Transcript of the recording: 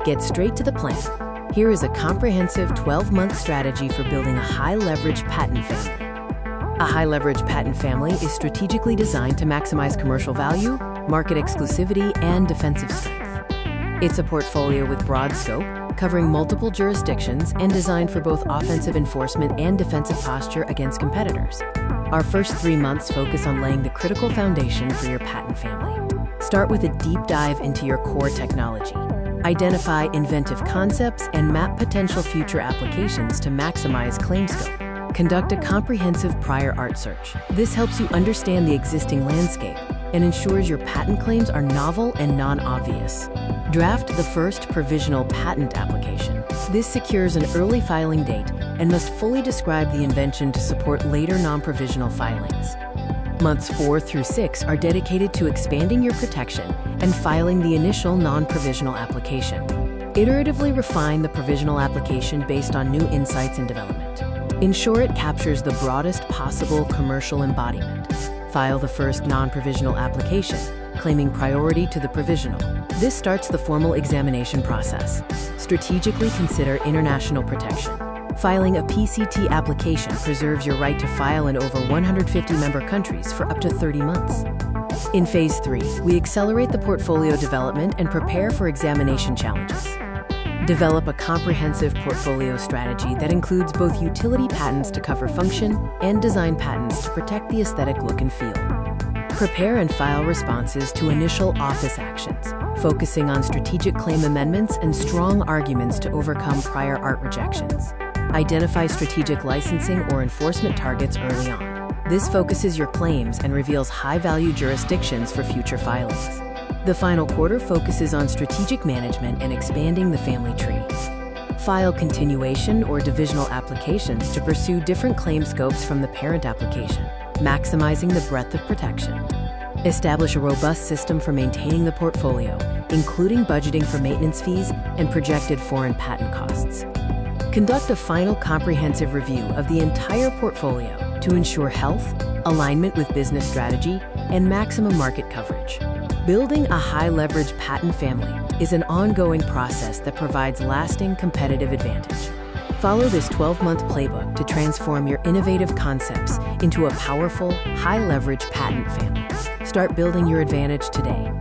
Get straight to the plan. Here is a comprehensive 12-month strategy for building a high-leverage patent family. A high-leverage patent family is strategically designed to maximize commercial value, market exclusivity, and defensive strength. It's a portfolio with broad scope, covering multiple jurisdictions and designed for both offensive enforcement and defensive posture against competitors. Our first 3 months focus on laying the critical foundation for your patent family. Start with a deep dive into your core technology. Identify inventive concepts and map potential future applications to maximize claim scope. Conduct a comprehensive prior art search. This helps you understand the existing landscape and ensures your patent claims are novel and non-obvious. Draft the first provisional patent application. This secures an early filing date and must fully describe the invention to support later non-provisional filings. Months 4 through 6 are dedicated to expanding your protection and filing the initial non-provisional application. Iteratively refine the provisional application based on new insights and development. Ensure it captures the broadest possible commercial embodiment. File the first non-provisional application, claiming priority to the provisional. This starts the formal examination process. Strategically consider international protection. Filing a PCT application preserves your right to file in over 150 member countries for up to 30 months. In Phase 3, we accelerate the portfolio development and prepare for examination challenges. Develop a comprehensive portfolio strategy that includes both utility patents to cover function and design patents to protect the aesthetic look and feel. Prepare and file responses to initial office actions, focusing on strategic claim amendments and strong arguments to overcome prior art rejections. Identify strategic licensing or enforcement targets early on. This focuses your claims and reveals high-value jurisdictions for future filings. The final quarter focuses on strategic management and expanding the family tree. File continuation or divisional applications to pursue different claim scopes from the parent application, maximizing the breadth of protection. Establish a robust system for maintaining the portfolio, including budgeting for maintenance fees and projected foreign patent costs. Conduct a final comprehensive review of the entire portfolio to ensure health, alignment with business strategy, and maximum market coverage. Building a high-leverage patent family is an ongoing process that provides lasting competitive advantage. Follow this 12-month playbook to transform your innovative concepts into a powerful, high-leverage patent family. Start building your advantage today.